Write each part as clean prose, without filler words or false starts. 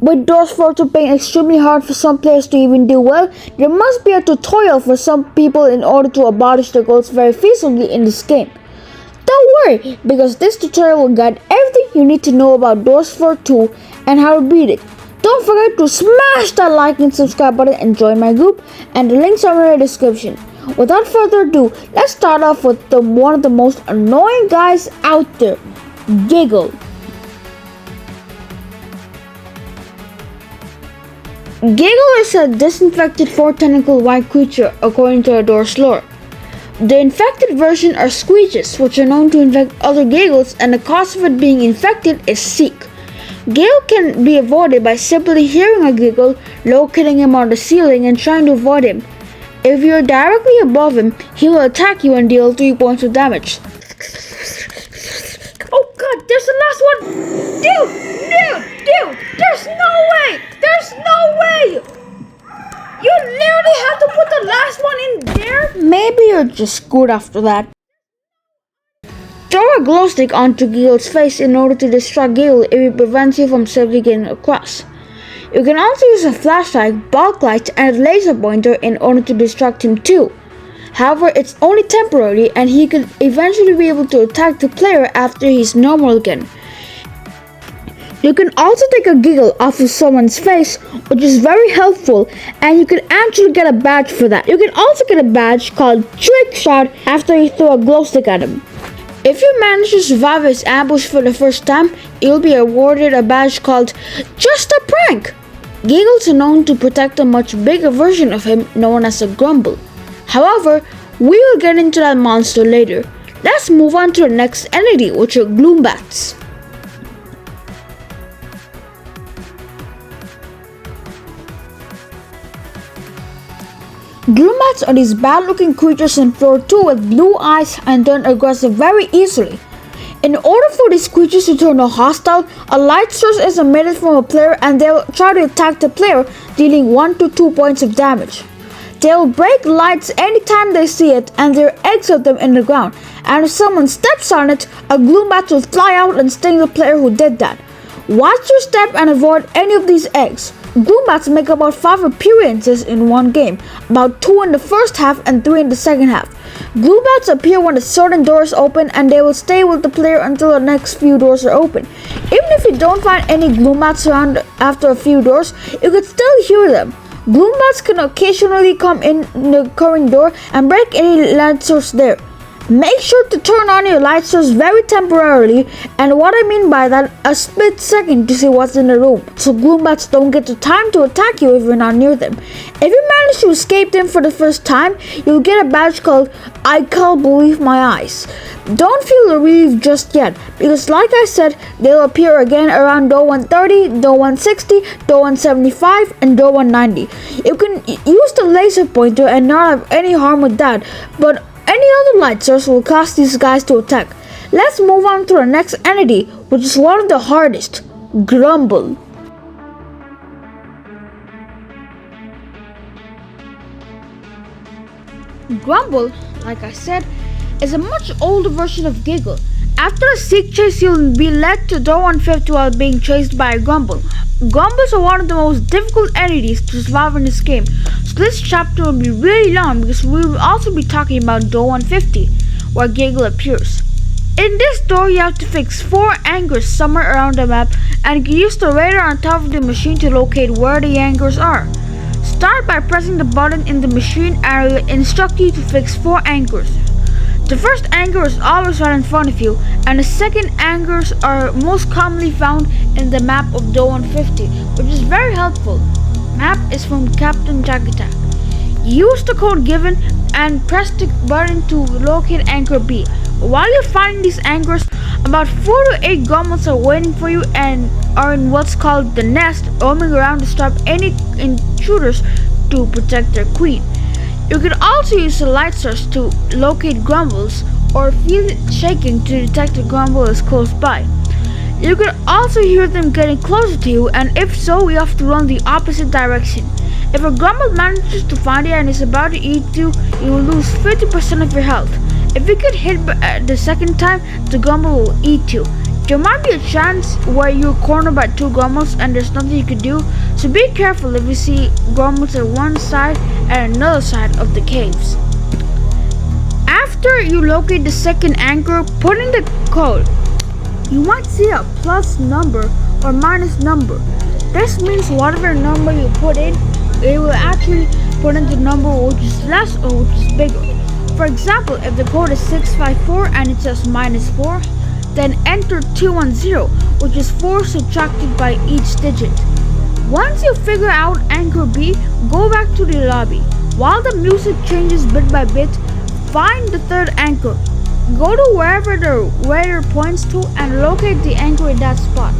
With Doors 4 to being extremely hard for some players to even do well, there must be a tutorial for some people in order to abolish the goals very feasibly in this game. Don't worry, because this tutorial will guide everything you need to know about Doors 4 2 and how to beat it. Don't forget to smash that like and subscribe button and join my group, and the links are in the description. Without further ado, let's start off with one of the most annoying guys out there, Giggle. Giggle is a disinfected four-tentacled white creature according to Doors lore. The infected version are squeeches, which are known to infect other Giggles, and the cause of it being infected is seek. Giggle can be avoided by simply hearing a Giggle, locating him on the ceiling, and trying to avoid him. If you're directly above him, he will attack you and deal 3 points of damage. Oh god, there's the last one! Dude! There's no way! You literally have to put the last one in there? Maybe you're just screwed after that. Throw a glow stick onto Giggle's face in order to distract Giggle if it prevents you from safely getting across. You can also use a flashlight, bulk light, and a laser pointer in order to distract him too. However, it's only temporary and he could eventually be able to attack the player after he's normal again. You can also take a Giggle off of someone's face, which is very helpful, and you can actually get a badge for that. You can also get a badge called Trick Shot after you throw a glow stick at him. If you manage to survive his ambush for the first time, you'll be awarded a badge called Just a Prank. Giggles are known to protect a much bigger version of him known as a Grumble. However, we will get into that monster later. Let's move on to the next entity, which are Gloombats. Gloombats are these bad-looking creatures in floor 2 with blue eyes and turn aggressive very easily. In order for these creatures to turn hostile, a light source is emitted from a player and they will try to attack the player, dealing 1 to 2 points of damage. They will break lights anytime they see it, and there are eggs of them in the ground, and if someone steps on it, a Gloombat will fly out and sting the player who did that. Watch your step and avoid any of these eggs. Gloombats make about 5 appearances in one game, about 2 in the first half and 3 in the second half. Gloombats appear when a certain door is open, and they will stay with the player until the next few doors are open. Even if you don't find any Gloombats around after a few doors, you can still hear them. Gloombats can occasionally come in the current door and break any light source there. Make sure to turn on your light source very temporarily, and what I mean by that, a split second to see what's in the room, so Gloombats don't get the time to attack you if you're not near them. If you manage to escape them for the first time, you'll get a badge called I Can't Believe My Eyes. Don't feel the relief just yet, because like I said, they'll appear again around door 130, door 160, door 175, and door 190. You can use the laser pointer and not have any harm with that, but any other light source will cause these guys to attack. Let's move on to the next entity, which is one of the hardest, Grumble. Grumble, like I said, is a much older version of Giggle. After a seek chase, you'll be led to door 150 while being chased by a Grumble. Grumbles are one of the most difficult entities to survive in this game, so this chapter will be really long because we will also be talking about door 150, where Giggle appears. In this door, you have to fix 4 angers somewhere around the map, and you can use the radar on top of the machine to locate where the angers are. Start by pressing the button in the machine and it will instruct you to fix 4 angers. The first anchor is always right in front of you, and the second anchors are most commonly found in the map of door 150, which is very helpful. Map is from Captain Jack Attack. Use the code given and press the button to locate anchor B. While you're finding these anchors, about 4 to 8 goblins are waiting for you and are in what's called the nest, roaming around to stop any intruders to protect their queen. You can also use the light source to locate grumbles or feel it shaking to detect a grumble is close by. You can also hear them getting closer to you, and if so, you have to run the opposite direction. If a grumble manages to find you and is about to eat you, you will lose 50% of your health. If you get hit the second time, the grumble will eat you. There might be a chance where you're cornered by two grumbles and there's nothing you can do, so be careful if you see grumbles at one side and another side of the caves. After you locate the second anchor, put in the code. You might see a plus number or minus number. This means whatever number you put in, it will actually put in the number which is less or which is bigger. For example, if the code is 654 and it says -4, then enter 210, which is 4 subtracted by each digit. Once you figure out anchor B, go back to the lobby. While the music changes bit by bit, find the third anchor. Go to wherever the radar points to and locate the anchor in that spot.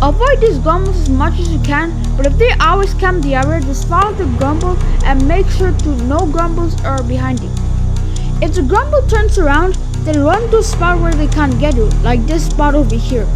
Avoid these grumbles as much as you can, but if they always camp the area, just follow the grumble and make sure to no grumbles are behind you. If the grumble turns around, then run to a spot where they can't get you, like this spot over here.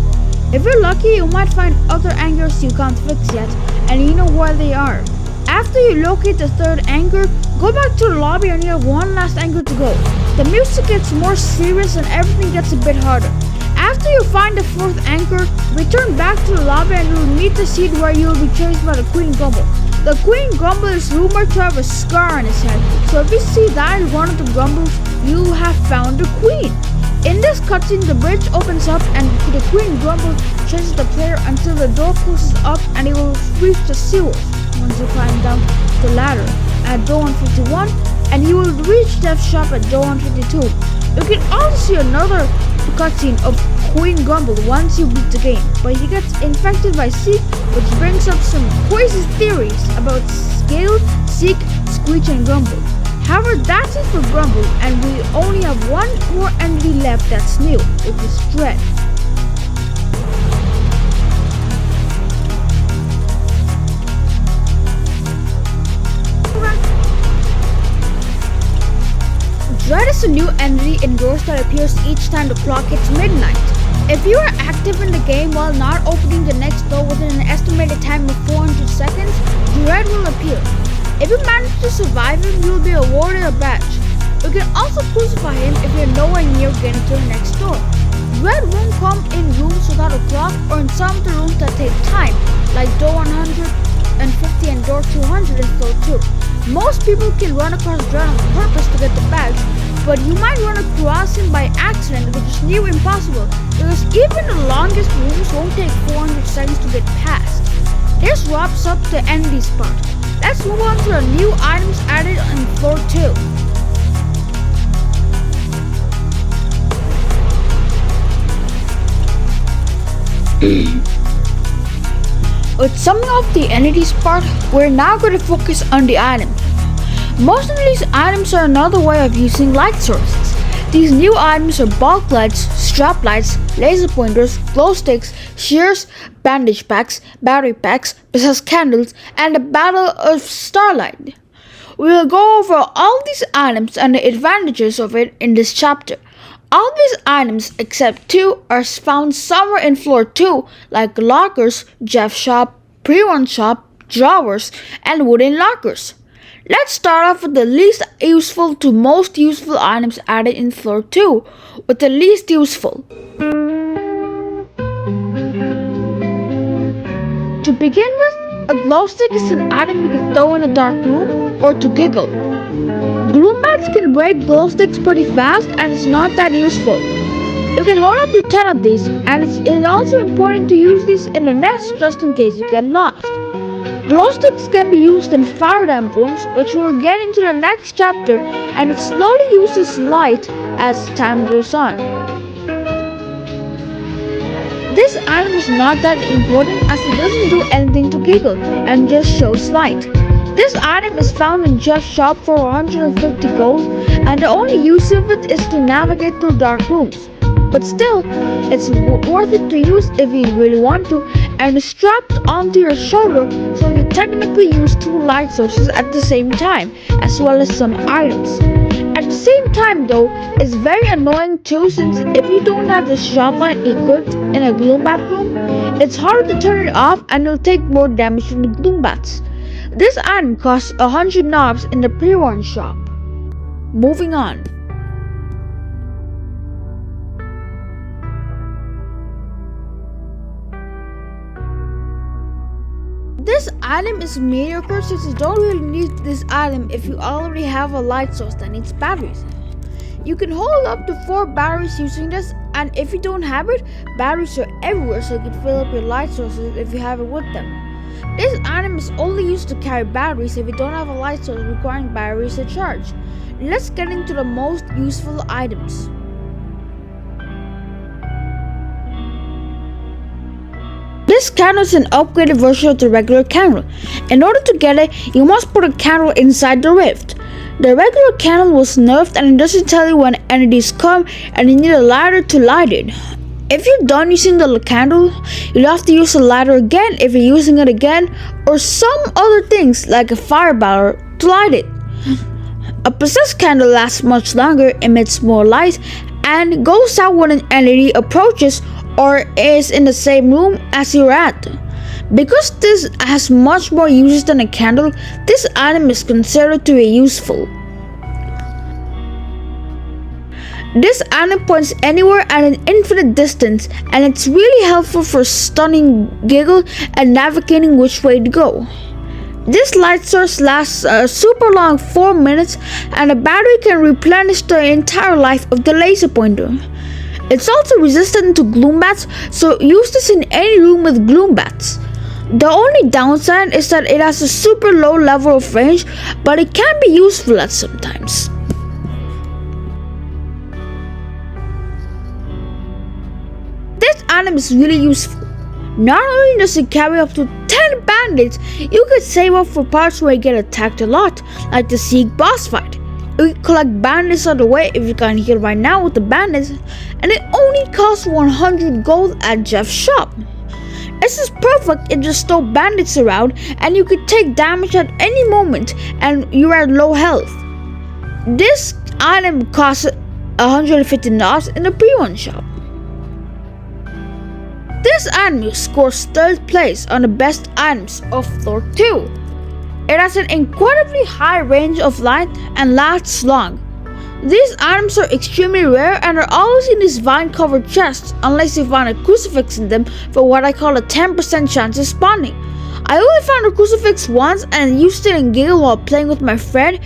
If you're lucky, you might find other anchors you can't fix yet, and you know where they are. After you locate the third anchor, go back to the lobby and you have one last anchor to go. The music gets more serious and everything gets a bit harder. After you find the fourth anchor, return back to the lobby and you will meet the scene where you will be chased by the Queen Grumble. The Queen Grumble is rumored to have a scar on his head, so if you see that in one of the grumbles, you have found the Queen. In this cutscene, the bridge opens up and the Queen Grumble chases the player until the door closes up and he will reach the sewers. Once you climb down the ladder at door 151, and you will reach Jeff's shop at door 152. You can also see another cutscene of Queen Grumble once you beat the game, but he gets infected by Seek, which brings up some crazy theories about Scale, Seek, Screech, and Grumble. However, that's it for Grumble, and we only have one more entity left that's new, which is Dread. Dread is a new entity in Ghost that appears each time the clock hits midnight. If you are active in the game while not opening the next door within an estimated time of 400 seconds, Dread will appear. If you manage to survive him, you will be awarded a badge. You can also crucify him if you're nowhere near getting to the next door. Dread won't come in rooms without a clock or in some of the rooms that take time, like door 150 and door 200 in floor 2. Most people can run across Dread on purpose to get the badge, but you might run across him by accident, which is near impossible, because even the longest rooms won't take 400 seconds to get past. This wraps up the enemies part. Let's move on to the new items added in floor 2. With summing up the entities part, we're now going to focus on the items. Most of these items are another way of using light sources. These new items are bulk lights, strap lights, laser pointers, glow sticks, shears, bandage packs, battery packs, possess candles, and a battle of starlight. We will go over all these items and the advantages of it in this chapter. All these items except 2 are found somewhere in floor 2, like lockers, Jeff's shop, pre-run shop, drawers, and wooden lockers. Let's start off with the least useful to most useful items added in floor 2, with the least useful. To begin with, a glow stick is an item you can throw in a dark room or to giggle. Gloom bats can break glow sticks pretty fast and it's not that useful. You can hold up to 10 of these, and it's also important to use these in a nest just in case you get lost. Glow sticks can be used in fire damp rooms, which we'll get into the next chapter, and it slowly uses light as time goes on. This item is not that important as it doesn't do anything to giggle and just shows light. This item is found in Jeff's shop for 150 gold, and the only use of it is to navigate through dark rooms. But still, it's worth it to use if you really want to, and is strapped onto your shoulder, so you technically use 2 light sources at the same time, as well as some items. At the same time though, it's very annoying too, since if you don't have the shop light equipped in a gloom bat room, it's hard to turn it off and you'll take more damage from the gloom bats. This item costs 100 knobs in the pre-warn shop. Moving on. This item is mediocre since you don't really need this item if you already have a light source that needs batteries. You can hold up to 4 batteries using this, and if you don't have it, batteries are everywhere so you can fill up your light sources if you have it with them. This item is only used to carry batteries if you don't have a light source requiring batteries to charge. Let's get into the most useful items. This candle is an upgraded version of the regular candle. In order to get it, you must put a candle inside the rift. The regular candle was nerfed and it doesn't tell you when entities come and you need a lighter to light it. If you're done using the candle, you'll have to use a lighter again if you're using it again, or some other things like a fireball to light it. A possessed candle lasts much longer, emits more light, and goes out when an entity approaches or is in the same room as you're at. Because this has much more uses than a candle, this item is considered to be useful. This item points anywhere at an infinite distance, and it's really helpful for stunning Giggle and navigating which way to go. This light source lasts a super long 4 minutes, and the battery can replenish the entire life of the laser pointer. It's also resistant to gloom bats, so use this in any room with gloom bats. The only downside is that it has a super low level of range, but it can be useful at some times. This item is really useful. Not only does it carry up to 10 bandits, you can save up for parts where you get attacked a lot, like the Siege boss fight. You can collect bandits on the way if you can't heal right now with the bandits, and it only costs 100 gold at Jeff's shop. This is perfect if there's no bandits around and you can take damage at any moment and you're at low health. This item costs $150 in the pre-one shop. This item scores 3rd place on the best items of floor 2. It has an incredibly high range of light and lasts long. These items are extremely rare and are always in these vine-covered chests unless you find a crucifix in them for what I call a 10% chance of spawning. I only found a crucifix once and used it in Giggle while playing with my friend.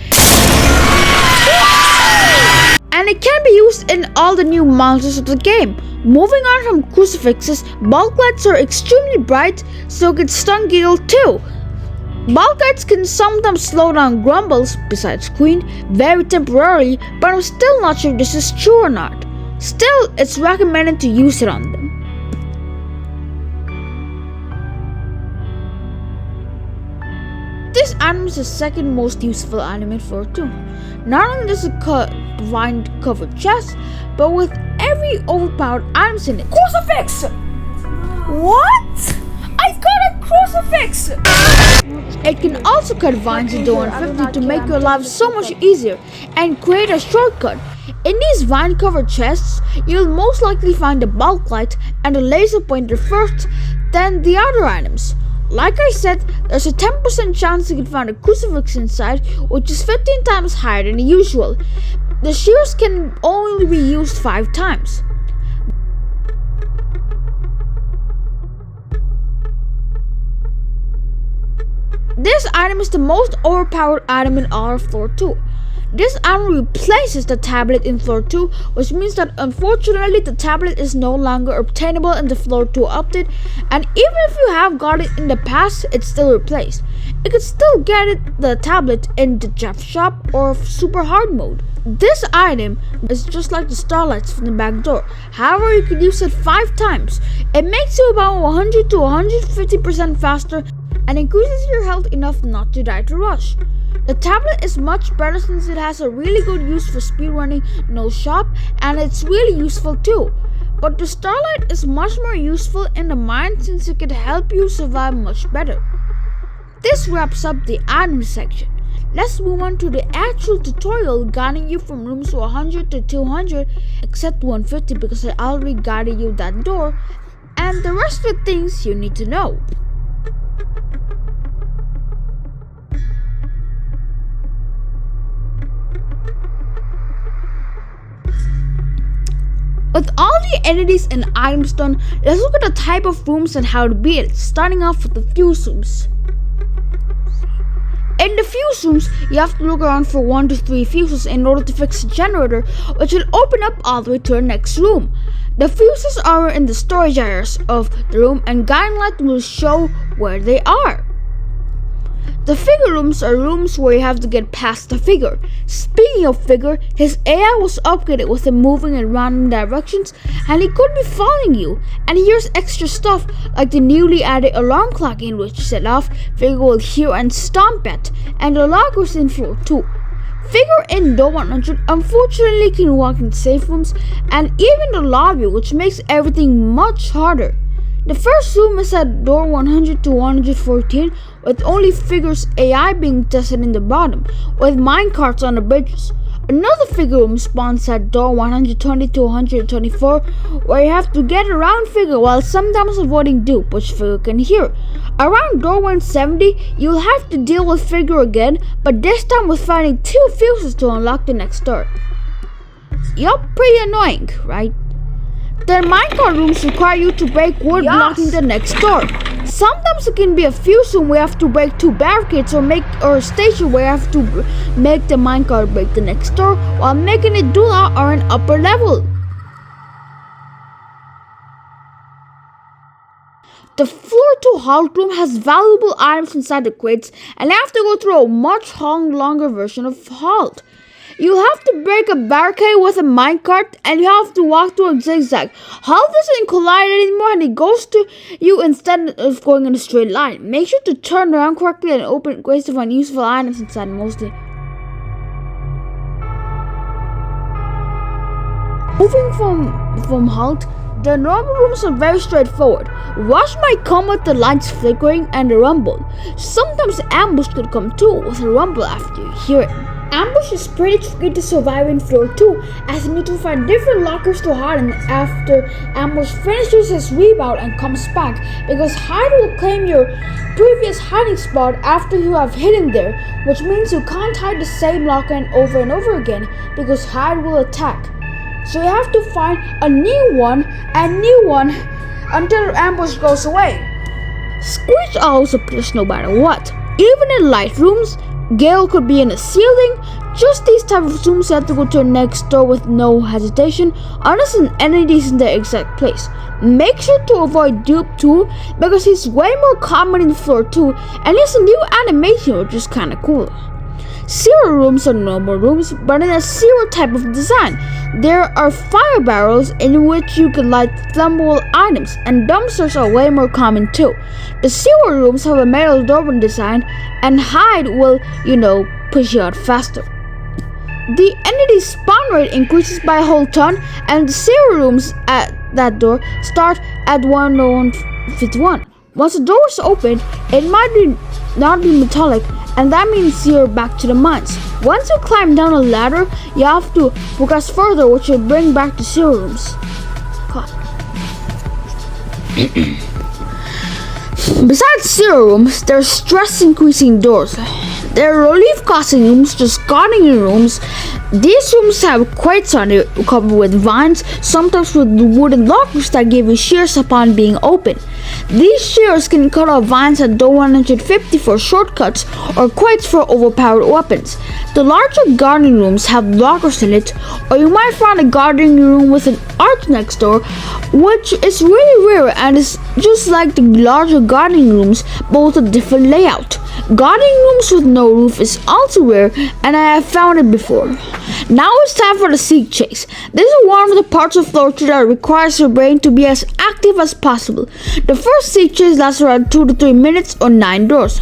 And it can be used in all the new monsters of the game. Moving on from crucifixes, bulk lights are extremely bright, so it can stun Giggle too. Bulk lights can sometimes slow down Grumbles, besides Queen, very temporarily, but I'm still not sure if this is true or not. Still, it's recommended to use it on them. This item is the second most useful item in floor 2. Not only does it vine-covered chest, but with every overpowered items in it. Crucifix! What? I got a crucifix! It can also cut vines into 150 to make your life so much easier and create a shortcut. In these vine-covered chests, you'll most likely find the bulk light and the laser pointer first, then the other items. Like I said, there's a 10% chance you can find a crucifix inside, which is 15 times higher than the usual. The shears can only be used 5 times. This item is the most overpowered item in all of floor 2. This item replaces the tablet in floor 2, which means that unfortunately the tablet is no longer obtainable in the floor 2 update, and even if you have got it in the past, it's still replaced. You can still get the tablet in the Jeff shop or super hard mode. This item is just like the starlights from the back door. However, you can use it 5 times. It makes you about 100 to 150% faster and increases your health enough not to die to rush. The tablet is much better since it has a really good use for speedrunning no shop, and it's really useful too. But the starlight is much more useful in the mine since it can help you survive much better. This wraps up the item section. Let's move on to the actual tutorial guiding you from rooms 100 to 200, except 150 because I already guided you that door, and the rest of the things you need to know. With all the entities and items done, let's look at the type of rooms and how to beat it, starting off with the fuse rooms. the fuse rooms, you have to look around for 1 to 3 fuses in order to fix the generator, which will open up all the way to the next room. The fuses are in the storage areas of the room, and guiding light will show where they are. The figure rooms are rooms where you have to get past the figure. Speaking of figure, his AI was upgraded with him moving in random directions, and he could be following you. And here's extra stuff like the newly added alarm clock in which set off, figure will hear and stomp at, and the lockers in floor 2. Figure in door 100 unfortunately can walk in safe rooms and even the lobby, which makes everything much harder. The first room is at door 100 to 114, with only figures AI being tested in the bottom, with minecarts on the bridges. Another figure room spawns at door 120 to 124, where you have to get around figure while sometimes avoiding dupe, which figure can hear. Around door 170, you'll have to deal with figure again, but this time with finding 2 fuses to unlock the next door. Yup, pretty annoying, right? The minecart rooms require you to break wood blocking the next door. Sometimes it can be a fuse room where you have to break 2 barricades or a station where you have to make the minecart break the next door while making it do that on an upper level. The floor 2 halt room has valuable items inside the crates, and you have to go through a much longer version of halt. You have to break a barricade with a minecart, and you have to walk through a zigzag. Halt doesn't collide anymore, and it goes to you instead of going in a straight line. Make sure to turn around correctly and open crates to find useful items inside mostly. Moving from halt, the normal rooms are very straightforward. Rush might come with the lights flickering and a rumble. Sometimes ambush could come too with a rumble after you hear it. Ambush is pretty tricky to survive in floor 2, as you need to find different lockers to hide in after ambush finishes his rebound and comes back, because hide will claim your previous hiding spot after you have hidden there, which means you can't hide the same locker over and over again, because hide will attack. So you have to find a new one until ambush goes away. Screech always appears no matter what. Even in light rooms, Gale could be in the ceiling. Just these type of rooms you have to go to the next door with no hesitation, unless an entity is in the exact place. Make sure to avoid Dupe too, because he's way more common in floor 2, and he has a new animation which is kinda cool. Sewer rooms are normal rooms, but in a sewer type of design. There are fire barrels in which you can light flammable items, and dumpsters are way more common too. The sewer rooms have a metal door design, and hide will, push you out faster. The entity spawn rate increases by a whole ton, and the sewer rooms at that door start at 151. Once the door is open, it might not be metallic, and that means you're back to the mines. Once you climb down a ladder, you have to progress further, which will bring back the sewer rooms. Besides sewer rooms, there are stress-increasing doors. There are relief-causing rooms, just gardening rooms. These rooms have crates on it covered with vines, sometimes with wooden lockers that give you shears upon being opened. These shears can cut off vines at door 150 for shortcuts or crates for overpowered weapons. The larger gardening rooms have lockers in it, or you might find a gardening room with an arch next door, which is really rare and is just like the larger gardening rooms, but with a different layout. Gardening rooms with no roof is also rare, and I have found it before. Now it's time for the seek chase. This is one of the parts of floor 2 that requires your brain to be as active as possible. The first seek chase lasts around 2 to 3 minutes on 9 doors.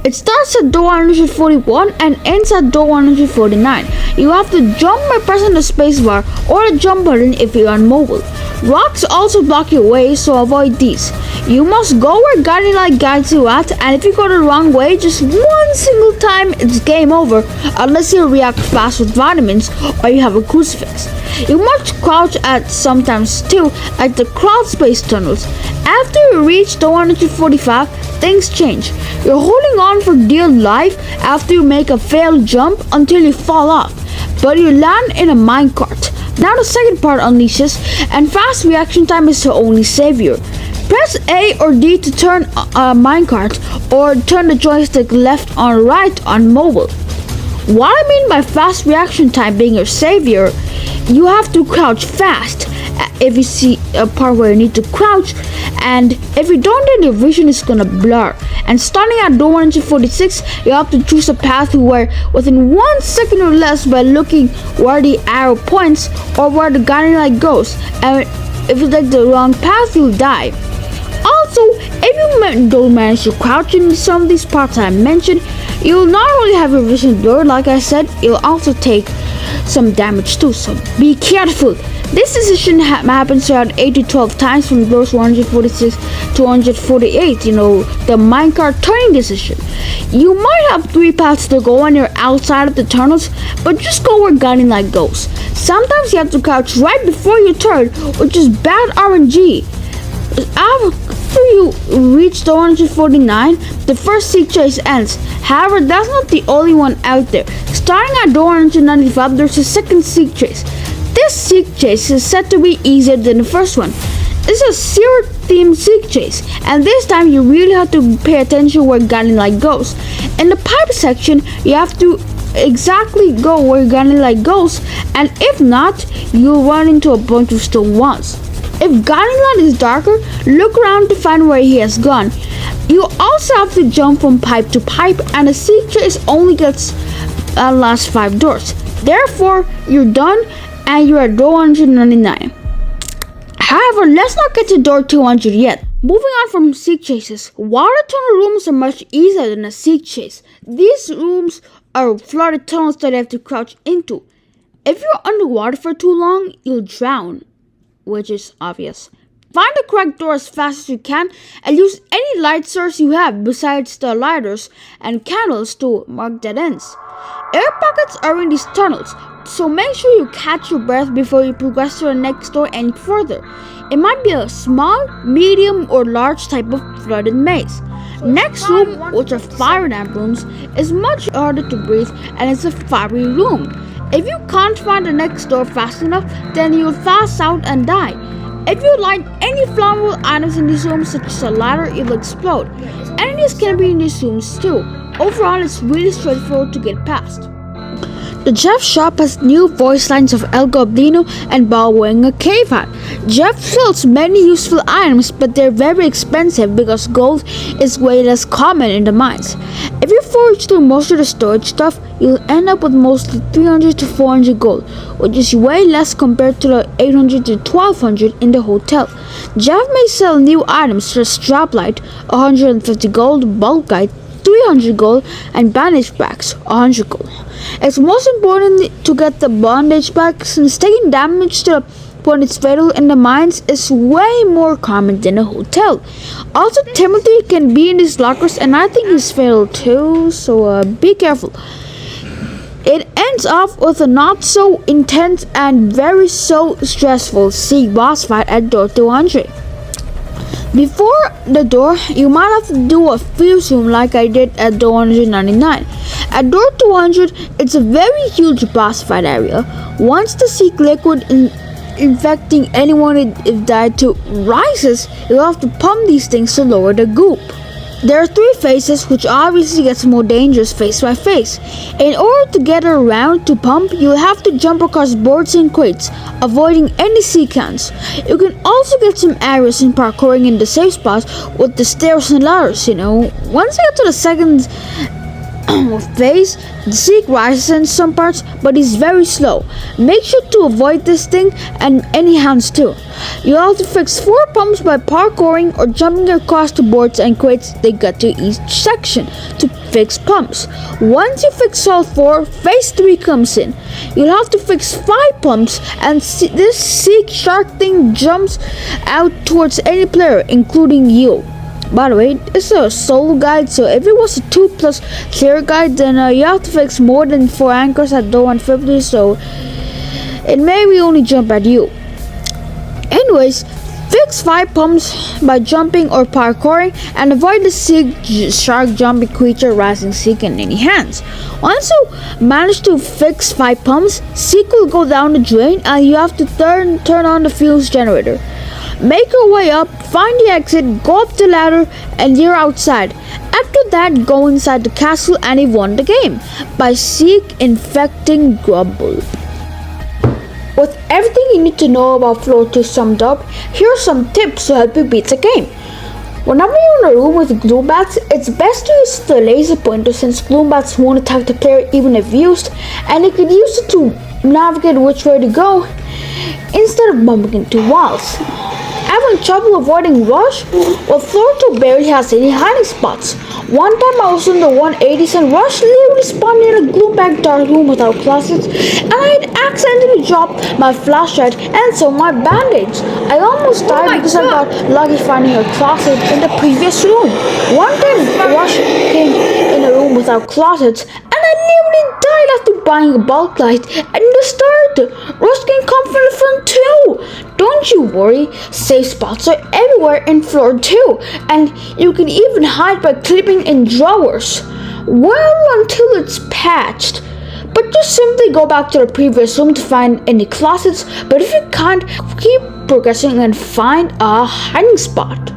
It starts at door 141 and ends at door 149. You have to jump by pressing the spacebar or the jump button if you're on mobile. Rocks also block your way, so avoid these. You must go where guiding light guides you at, and if you go the wrong way just one single time, it's game over, unless you react fast with vitamins or you have a crucifix. You must crouch at sometimes too, like the crawl space tunnels. After you reach the 145, things change. You're holding on for dear life after you make a failed jump until you fall off, but you land in a minecart. Now the second part unleashes, and fast reaction time is the only savior. Press A or D to turn a minecart or turn the joystick left or right on mobile. What I mean by fast reaction time being your savior, you have to crouch fast if you see a part where you need to crouch, and if you don't then your vision is gonna blur. And starting at door 146, you have to choose a path where within 1 second or less by looking where the arrow points or where the guiding light goes, and if you take the wrong path you'll die. Also, if you don't manage to crouch in some of these parts I mentioned, you'll not only have your vision blurred like I said, you'll also take some damage too, so be careful. This decision happens around 8 to 12 times from doors 146 to 148, the minecart turning decision. You might have 3 paths to go when you're outside of the tunnels, but just go where guiding light goes. Sometimes you have to crouch right before you turn, which is bad RNG. After you reach the 149, the first seek chase ends. However, that's not the only one out there. Starting at door 195, there's a second seek chase. This seek chase is said to be easier than the first one. It's a zero-themed seek chase, and this time you really have to pay attention where guiding light goes. In the pipe section, you have to exactly go where guiding light goes, and if not, you'll run into a bunch of stone walls. If guiding light is darker, look around to find where he has gone. You also have to jump from pipe to pipe, and the seek chase only gets last 5 doors. Therefore, you're done and you're at door 199. However, let's not get to door 200 yet. Moving on from seek chases, water tunnel rooms are much easier than a seek chase. These rooms are flooded tunnels that you have to crouch into. If you're underwater for too long, you'll drown, which is obvious. Find the correct door as fast as you can and use any light source you have besides the lighters and candles to mark dead ends. Air pockets are in these tunnels, so make sure you catch your breath before you progress to the next door any further. It might be a small, medium, or large type of flooded maze. Next room, which are fire damp rooms, is much harder to breathe and it's a fiery room. If you can't find the next door fast enough, then you'll pass out and die. If you light any flammable items in these rooms, such as a ladder, it will explode. Enemies can be in these rooms too. Overall, it's really straightforward to get past. The Jeff shop has new voice lines of El Goblino and Bao wearing a cave hat. Jeff sells many useful items, but they're very expensive because gold is way less common in the mines. If you forage through most of the storage stuff, you'll end up with mostly 300 to 400 gold, which is way less compared to the 800 to 1200 in the hotel. Jeff may sell new items such as strap light, 150 gold, bulk guide, 300 gold, and bandage packs, 100 gold. It's most important to get the bandage pack since taking damage to the point it's fatal in the mines is way more common than a hotel. Also, Timothy can be in these lockers and I think he's fatal too, so be careful. It ends off with a not so intense and very so stressful Seek boss fight at door 200. Before the door, you might have to do a fuse room like I did at door 199. At door 200, it's a very huge boss fight area. Once the Seek liquid infecting anyone if died to rises, you'll have to pump these things to lower the goop. There are 3 phases, which obviously gets more dangerous phase by phase. In order to get around to pump, you'll have to jump across boards and crates, avoiding any sea cans. You can also get some areas in parkouring in the safe spots with the stairs and ladders, Once you get to the second phase, the Seek rises in some parts, but is very slow. Make sure to avoid this thing and any hands too. You have to fix 4 pumps by parkouring or jumping across the boards and crates they got to each section to fix pumps. Once you fix all 4, phase 3 comes in. You'll have to fix 5 pumps and this Seek shark thing jumps out towards any player, including you. By the way, this is a solo guide, so if it was a 2+ clear guide, then you have to fix more than 4 anchors at door 150, so it may only jump at you. Anyways, fix 5 pumps by jumping or parkouring and avoid the Seek shark jumping creature rising Seek in any hands. Once you manage to fix 5 pumps, Seek will go down the drain and you have to turn on the fuse generator. Make your way up, find the exit, go up the ladder, and you're outside. After that, go inside the castle and you won the game by infecting Grumble. With everything you need to know about Floor 2 summed up, here are some tips to help you beat the game. Whenever you're in a room with glue bats, it's best to use the laser pointer since glue bats won't attack the player even if used, and you can use it to navigate which way to go instead of bumping into walls. Having trouble avoiding Rush? Well, Floor 2 barely has any hiding spots. One time I was in the 180s and Rush literally spawned in a gloom-back dark room without closets, and I had accidentally dropped my flashlight and so my bandage. I almost died because I got lucky finding a closet in the previous room. One time Rush came in a room without closets and I nearly died after buying a bulk light and the start. Rush can come from the front too. Don't you worry, safe spots are everywhere in Floor 2, and you can even hide by clipping in drawers. Well, until it's patched. But just simply go back to the previous room to find any closets, but if you can't, keep progressing and find a hiding spot.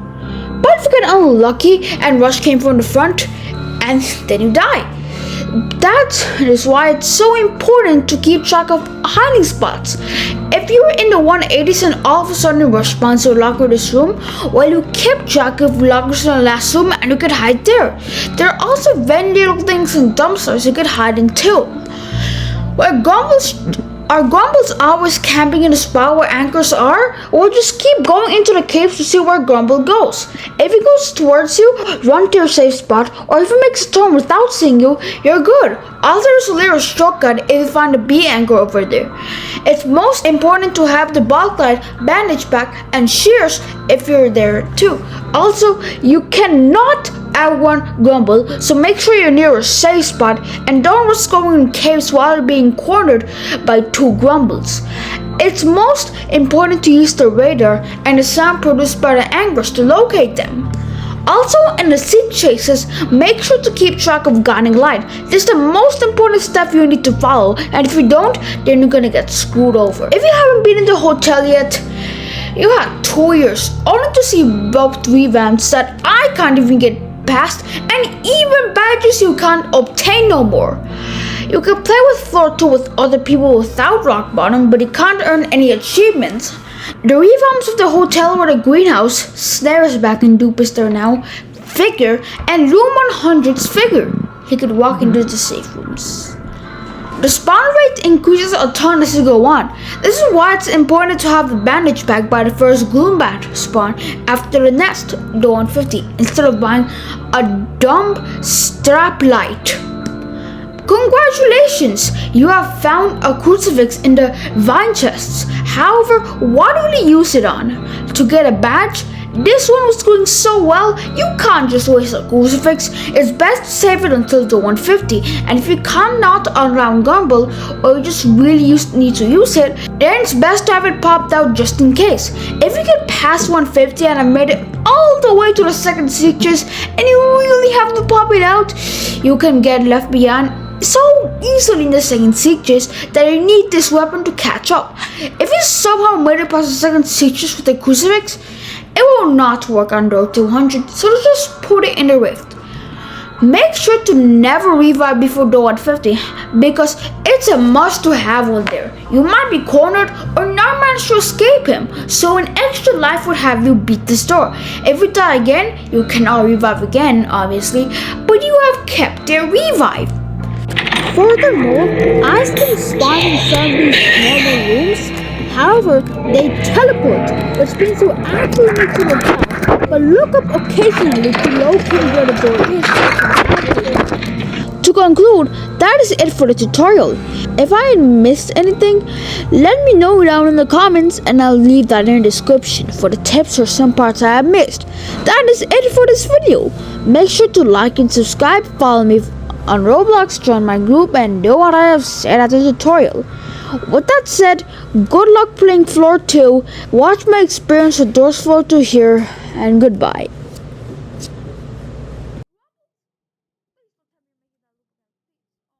But if you get unlucky and Rush came from the front, and then you die. That is why it's so important to keep track of hiding spots. If you're in the 180s and all of a sudden Rush spawns to locker this room, well, you kept track of lockers in the last room and you could hide there. There are also ventilator things and dumpsters you could hide in too. Are Grumbles always camping in the spot where anchors are? Or just keep going into the caves to see where Grumble goes. If he goes towards you, run to your safe spot, or if he makes a turn without seeing you, you're good. Also, there's a little shortcut if you find a bee anchor over there. It's most important to have the bulk light, bandage pack, and shears if you're there too. Also, you cannot outrun Grumble, so make sure you're near a safe spot and don't risk going in caves while being cornered by two Grumbles. It's most important to use the radar and the sound produced by the anchors to locate them. Also, in the seek chases, make sure to keep track of guiding light. This is the most important step you need to follow, and if you don't, then you're gonna get screwed over. If you haven't been in the hotel yet, you had 2 years only to see both revamps that I can't even get past, and even badges you can't obtain no more. You can play with Floor 2 with other people without rock bottom, but you can't earn any achievements. The revamps of the hotel were the greenhouse, Snare's back in Dupe there now, figure, and Room 100's figure. He could walk into the safe rooms. The spawn rate increases a ton as you go on. This is why it's important to have the bandage pack by the first Gloombat spawn after the nest, the 150, instead of buying a dumb strap light. Congratulations! You have found a crucifix in the vine chests. However, what will you use it on? To get a badge? This one was going so well, you can't just waste a crucifix. It's best to save it until the 150, and if you cannot unround Grumble, or you just really need to use it, then it's best to have it popped out just in case. If you get past 150 and have made it all the way to the second sectors, and you really have to pop it out, you can get left behind so easily in the second sectors that you need this weapon to catch up. If you somehow made it past the second sectors with the crucifix, it will not work under 200, so just put it in the rift. Make sure to never revive before the 150 because it's a must to have one there. You might be cornered or not manage to escape him, so an extra life would have you beat this door. If you die again, you cannot revive again, obviously, but you have kept their revive. Furthermore, ice can spawn in some of these normal rooms. However, they teleport, which means you actually need to look out, but look up occasionally to locate where the door is. To conclude, that is it for the tutorial. If I had missed anything, let me know down in the comments and I'll leave that in the description for the tips or some parts I have missed. That is it for this video. Make sure to like and subscribe, follow me on Roblox, join my group, and do what I have said at the tutorial. With that said, good luck playing Floor 2, watch my experience with Doors Floor 2 here, and goodbye.